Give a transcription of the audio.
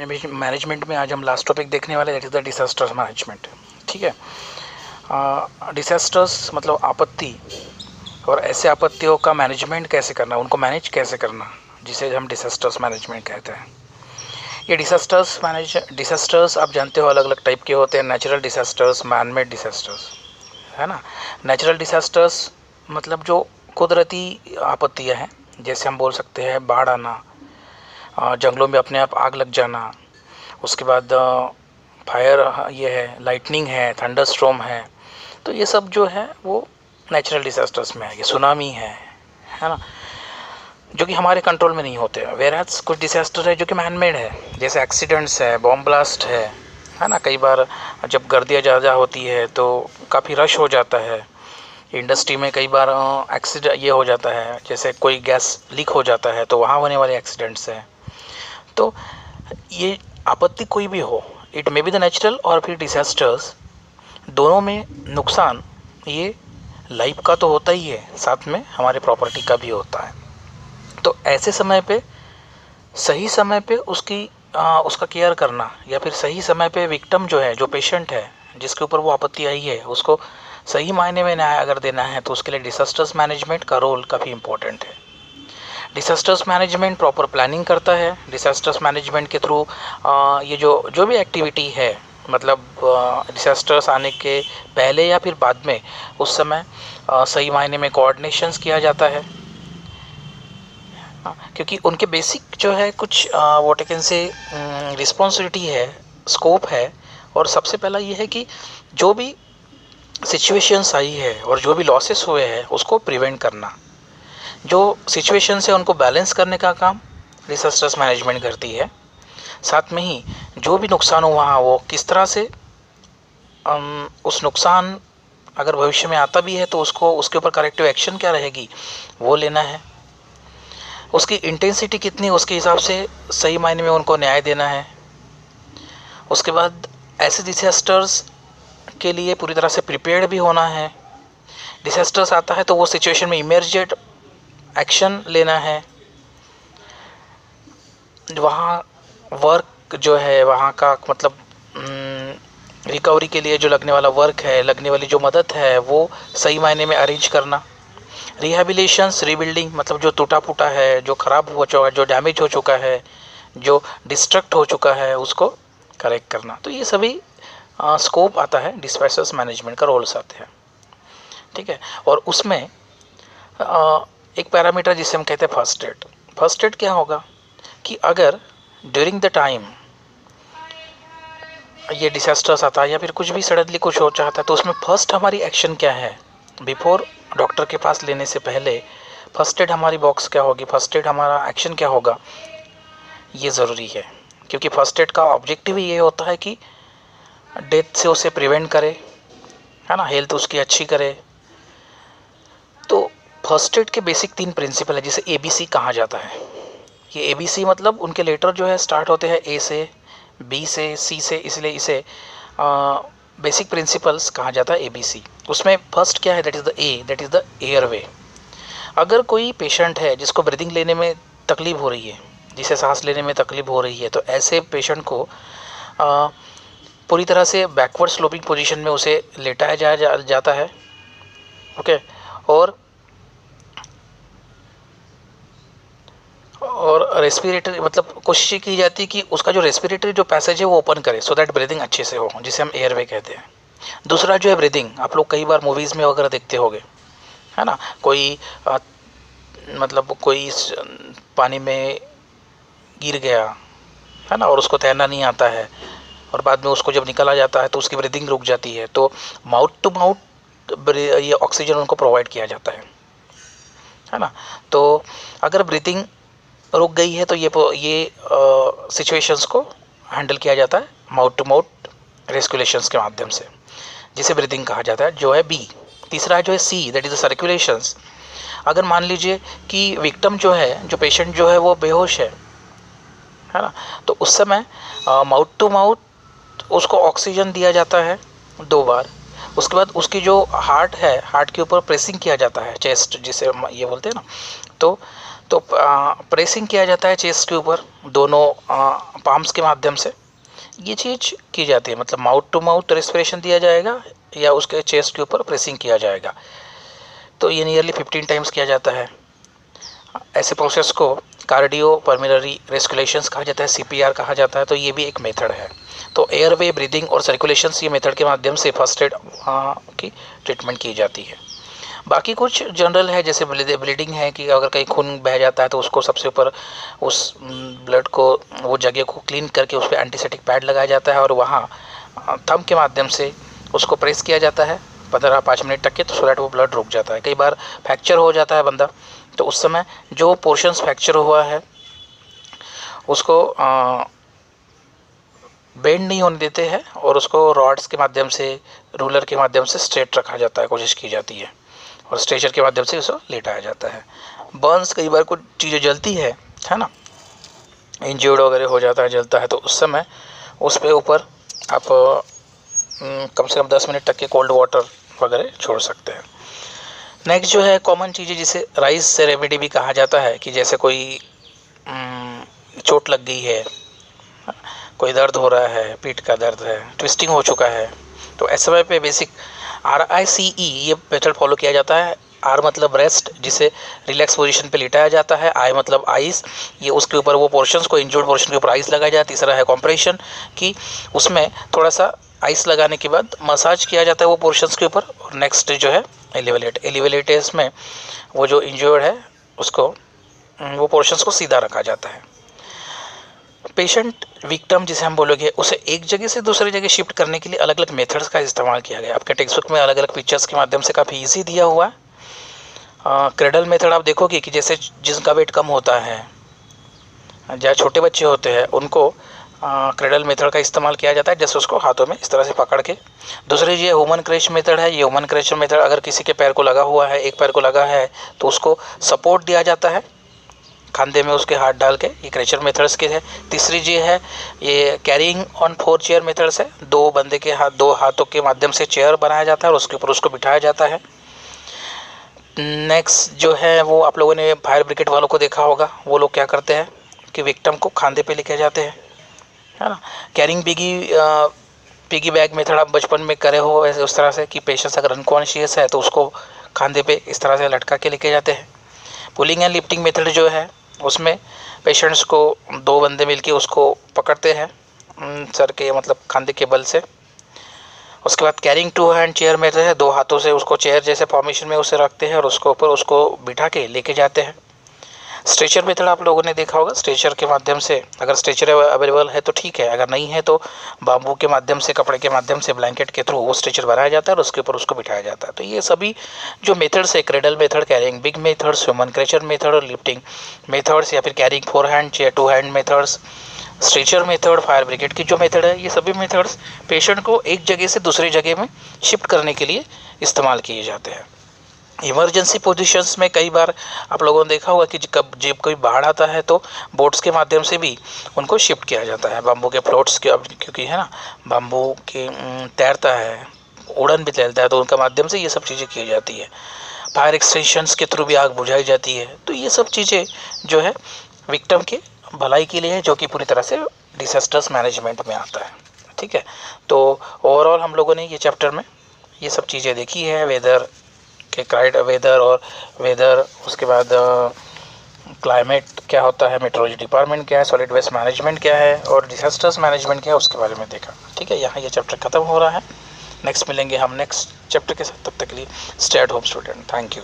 Management में आज हम लास्ट टॉपिक देखने वाले, that is the disaster management. ठीक है, डिसास्टर्स मतलब आपत्ति, और ऐसे आपत्तियों का मैनेजमेंट कैसे करना, उनको मैनेज कैसे करना, जिसे हम डिसास्टर्स मैनेजमेंट कहते हैं। ये डिसास्टर्स आप जानते हो अलग अलग टाइप के होते हैं, natural disasters, man made disasters, है ना। नेचुरल डिसास्टर्स मतलब जो कुदरती आपत्तियाँ हैं, जैसे हम बोल सकते हैं बाढ़ आना, जंगलों में अपने आप आग लग जाना, उसके बाद फायर, ये है लाइटनिंग है, थंडर स्ट्रॉम है, तो ये सब जो है वो नेचुरल डिसास्टर्स में है। ये सुनामी है ना, जो कि हमारे कंट्रोल में नहीं होते। वेराज कुछ डिसास्टर है जो कि मैन मेड है, जैसे एक्सीडेंट्स है, बॉम्ब ब्लास्ट है ना। कई बार जब गर्दियाँ ज़्यादा होती है तो काफ़ी रश हो जाता है इंडस्ट्री में, कई बार एक्सीडेंट ये हो जाता है, जैसे कोई गैस लीक हो जाता है तो वहाँ होने वाले एक्सीडेंट्स हैं। तो ये आपत्ति कोई भी हो, it may be the natural और फिर डिसास्टर्स, दोनों में नुकसान ये लाइफ का तो होता ही है, साथ में हमारे प्रॉपर्टी का भी होता है। तो ऐसे समय पे सही समय पे उसका केयर करना, या फिर सही समय पे विक्टिम जो है, जो पेशेंट है जिसके ऊपर वो आपत्ति आई है, उसको सही मायने में न्याय अगर देना है तो उसके लिए डिसास्टर्स मैनेजमेंट का रोल काफ़ी इम्पोर्टेंट है। डिसास्टर्स मैनेजमेंट प्रॉपर प्लानिंग करता है। डिसास्टर्स मैनेजमेंट के थ्रू ये जो भी एक्टिविटी है, मतलब डिसास्टर्स आने के पहले या फिर बाद में, उस समय सही मायने में कोऑर्डिनेशंस किया जाता है, क्योंकि उनके बेसिक जो है कुछ what I can say responsibility है, स्कोप है। और सबसे पहला ये है कि जो भी सिचुएशंस आई है और जो भी लॉसेस हुए हैं उसको प्रिवेंट करना, जो सिचुएशंस है उनको बैलेंस करने का काम डिसास्टर्स मैनेजमेंट करती है। साथ में ही जो भी नुकसान हुआ वो किस तरह से उस नुकसान अगर भविष्य में आता भी है तो उसको, उसके ऊपर करेक्टिव एक्शन क्या रहेगी वो लेना है। उसकी इंटेंसिटी कितनी, उसके हिसाब से सही मायने में उनको न्याय देना है। उसके बाद ऐसे डिसास्टर्स के लिए पूरी तरह से प्रिपेयर्ड भी होना है। डिसास्टर्स आता है तो वो सिचुएशन में इमरजेंट एक्शन लेना है। वहाँ वर्क जो है, वहाँ का मतलब रिकवरी के लिए जो लगने वाला वर्क है, लगने वाली जो मदद है, वो सही मायने में अरेंज करना। रिहेबिलिटेशंस, रीबिल्डिंग मतलब जो टूटा फूटा है, जो ख़राब हो चुका है, जो डैमेज हो चुका है, जो डिस्ट्रक्ट हो चुका है, उसको करेक्ट करना। तो ये सभी स्कोप आता है, डिसास्टर्स मैनेजमेंट का रोल्स आते हैं। ठीक है, और उसमें एक पैरामीटर जिसे हम कहते हैं फर्स्ट एड। फर्स्ट एड क्या होगा कि अगर ड्यूरिंग द टाइम ये डिसास्टर्स आता है या फिर कुछ भी सडनली कुछ हो चाहता है, तो उसमें फर्स्ट हमारी एक्शन क्या है, बिफोर डॉक्टर के पास लेने से पहले फर्स्ट एड हमारी बॉक्स क्या होगी, फर्स्ट एड हमारा एक्शन क्या होगा, ये ज़रूरी है। क्योंकि फर्स्ट एड का ऑब्जेक्टिव ही ये होता है कि डेथ से उसे प्रिवेंट करे, है ना, हेल्थ उसकी अच्छी करे। तो फर्स्ट एड के बेसिक 3 प्रिंसिपल है, जिसे ABC कहा जाता है। ये ABC मतलब उनके लेटर जो है स्टार्ट होते हैं A से, B से, C से, इसलिए इसे बेसिक प्रिंसिपल्स कहा जाता है ABC। उसमें फर्स्ट क्या है, that is the A, that is the airway. अगर कोई पेशेंट है जिसको ब्रीदिंग लेने में तकलीफ़ हो रही है, जिसे सांस लेने में तकलीफ़ हो रही है, तो ऐसे पेशेंट को पूरी तरह से बैकवर्ड स्लोपिंग पोजीशन में उसे लेटाया जाता है। ओके, और रेस्पिरेटरी मतलब कोशिश की जाती है कि उसका जो रेस्पिरेटरी जो पैसेज है वो ओपन करे, सो दैट ब्रीदिंग अच्छे से हो, जिसे हम एयरवे कहते हैं। दूसरा जो है ब्रीदिंग, आप लोग कई बार मूवीज़ में वगैरह देखते होंगे, है ना, कोई मतलब कोई पानी में गिर गया, है ना, और उसको तैरना नहीं आता है, और बाद में उसको जब निकाला जाता है तो उसकी ब्रीदिंग रुक जाती है, तो माउथ टू माउथ ये ऑक्सीजन उनको प्रोवाइड किया जाता है ना। तो अगर ब्रीदिंग रुक गई है तो ये सिचुएशंस को हैंडल किया जाता है माउथ टू माउथ रेस्कुलेशंस के माध्यम से, जिसे ब्रीदिंग कहा जाता है, जो है B। तीसरा जो है C, that is the circulations. अगर मान लीजिए कि विक्टिम जो है, जो पेशेंट जो है वो बेहोश है ना, तो उस समय माउथ टू माउथ उसको ऑक्सीजन दिया जाता है 2 बार। उसके बाद उसकी जो हार्ट है, हार्ट के ऊपर प्रेसिंग किया जाता है, चेस्ट जिसे ये बोलते हैं ना, तो प्रेसिंग किया जाता है चेस्ट के ऊपर दोनों पाम्स के माध्यम से, ये चीज़ की जाती है। मतलब माउथ टू माउथ रेस्पिरेशन दिया जाएगा या उसके चेस्ट के ऊपर प्रेसिंग किया जाएगा। तो ये नियरली 15 टाइम्स किया जाता है। ऐसे प्रोसेस को कार्डियो पल्मोनरी रेस्कुलेशंस कहा जाता है, CPR कहा जाता है। तो ये भी एक मेथड है। तो एयरवे, ब्रीदिंग और सर्कुलेशंस, ये मेथड के माध्यम से फर्स्ट एड की ट्रीटमेंट की जाती है। बाकी कुछ जनरल है, जैसे ब्लीडिंग है कि अगर कहीं खून बह जाता है तो उसको सबसे ऊपर उस ब्लड को, वो जगह को क्लीन करके उस पर एंटीसेप्टिक पैड लगाया जाता है और वहाँ थंब के माध्यम से उसको प्रेस किया जाता है 15-5 मिनट तक के, तो सो दैट वो ब्लड रुक जाता है। कई बार फ्रैक्चर हो जाता है बंदा, तो उस समय जो पोर्शंस फ्रैक्चर हुआ है उसको बेंड नहीं होने देते हैं और उसको रॉड्स के माध्यम से, रूलर के माध्यम से स्ट्रेट रखा जाता है, कोशिश की जाती है, और स्ट्रेचर के माध्यम से उसको लेटाया जाता है। बर्न्स, कई बार कुछ चीज़ें जलती है ना, इंजर्ड वगैरह हो जाता है, जलता है, तो उस समय उस पे ऊपर आप कम से कम 10 मिनट तक के कोल्ड वाटर वगैरह छोड़ सकते हैं। नेक्स्ट जो है कॉमन चीज़ें, जिसे राइस से रेमेडी भी कहा जाता है, कि जैसे कोई चोट लग गई है, कोई दर्द हो रहा है, पीठ का दर्द है, ट्विस्टिंग हो चुका है, तो ऐसे समय पे बेसिक RICE ये मेथड फॉलो किया जाता है। R मतलब रेस्ट, जिसे रिलैक्स पोजीशन पे लिटाया जाता है। I मतलब आइस, ये उसके ऊपर वो पोर्शंस को, इंजर्ड पोर्शन के ऊपर आइस लगाया जाता है। तीसरा है कॉम्प्रेशन, कि उसमें थोड़ा सा आइस लगाने के बाद मसाज किया जाता है वो पोर्शंस के ऊपर। और नेक्स्ट जो है एलिवेलेट में वो जो इंजर्ड है उसको, वो पोर्शंस को सीधा रखा जाता है। पेशेंट विक्टिम जिसे हम बोलोगे, उसे एक जगह से दूसरी जगह शिफ्ट करने के लिए अलग अलग मेथड्स का इस्तेमाल किया गया। आपके टेक्स्ट बुक में अलग अलग पिक्चर्स के माध्यम से काफ़ी इजी दिया हुआ है। क्रेडल मेथड आप देखोगे कि जैसे जिसका वेट कम होता है, जहाँ छोटे बच्चे होते हैं, उनको क्रेडल मेथड का इस्तेमाल किया जाता है, जैसे उसको हाथों में इस तरह से पकड़ के। दूसरी ये ह्यूमन क्रश मेथड है। ये ह्यूमन क्रश मेथड, अगर किसी के पैर को लगा हुआ है, एक पैर को लगा है, तो उसको सपोर्ट दिया जाता है कंधे में उसके हाथ डाल के। ये क्रचर मेथड्स के है। तीसरी जी है ये कैरिंग ऑन 4 चेयर मेथड्स है। दो बंदे के हाथ, दो हाथों के माध्यम से चेयर बनाया जाता है और उसके ऊपर उसको बिठाया जाता है। नेक्स्ट जो है वो आप लोगों ने फायर ब्रिगेड वालों को देखा होगा, वो लोग क्या करते हैं कि विक्टिम को खांधे पे लेके जाते हैं, है ना। कैरिंग पिगी बैग मेथड आप बचपन में करे हो ऐसे, उस तरह से कि पेशेंट अगर अनकॉन्शियस है तो उसको खांधे पे इस तरह से लटका के लेके जाते हैं। पुलिंग एंड लिफ्टिंग मेथड जो है उसमें पेशेंट्स को दो बंदे मिलके उसको पकड़ते हैं सर के, मतलब खांधे के बल से। उसके बाद कैरिंग 2 हैंड चेयर मेथड है। दो हाथों से उसको चेयर जैसे फॉर्मेशन में उसे रखते हैं और उसके ऊपर उसको बिठा के लेके जाते हैं। स्ट्रेचर मेथड आप लोगों ने देखा होगा। स्ट्रेचर के माध्यम से, अगर स्ट्रेचर अवेलेबल है तो ठीक है, अगर नहीं है तो बाम्बू के माध्यम से, कपड़े के माध्यम से, ब्लैंकेट के थ्रू वो स्ट्रेचर बनाया जाता है और उसके ऊपर उसको बिठाया जाता है। तो ये सभी जो मेथड्स है, cradle method, carrying big methods, human crutch method और लिफ्टिंग मेथड्स, या फिर carrying 4 hand chair 2 hand methods, stretcher method, fire brigade की जो मेथड है, ये सभी मेथड्स पेशेंट को एक जगह से दूसरी जगह में शिफ्ट करने के लिए इस्तेमाल किए जाते हैं। इमरजेंसी पोजीशंस में कई बार आप लोगों ने देखा होगा कि जब कोई बाढ़ आता है तो बोट्स के माध्यम से भी उनको शिफ्ट किया जाता है। बाम्बू के फ्लोट्स के, अब क्योंकि है ना बाम्बू के तैरता है, उड़न भी तैरता है, तो उनका माध्यम से ये सब चीज़ें की जाती है। फायर एक्सटेंशंस के थ्रू भी आग बुझाई जाती है। तो ये सब चीज़ें जो है विक्टिम के भलाई के लिए है, जो कि पूरी तरह से डिसास्टर्स मैनेजमेंट में आता है। ठीक है, तो ओवरऑल हम लोगों ने ये चैप्टर में ये सब चीज़ें देखी है, वेदर के वेदर और वेदर, उसके बाद क्लाइमेट क्या होता है, मेट्रोलॉजी डिपार्टमेंट क्या है, सॉलिड वेस्ट मैनेजमेंट क्या है और डिसास्टर्स मैनेजमेंट क्या है, उसके बारे में देखा। ठीक है, यहाँ ये चैप्टर ख़त्म हो रहा है। नेक्स्ट मिलेंगे हम नेक्स्ट चैप्टर के साथ, तब तक के लिए stay at home student. Thank you.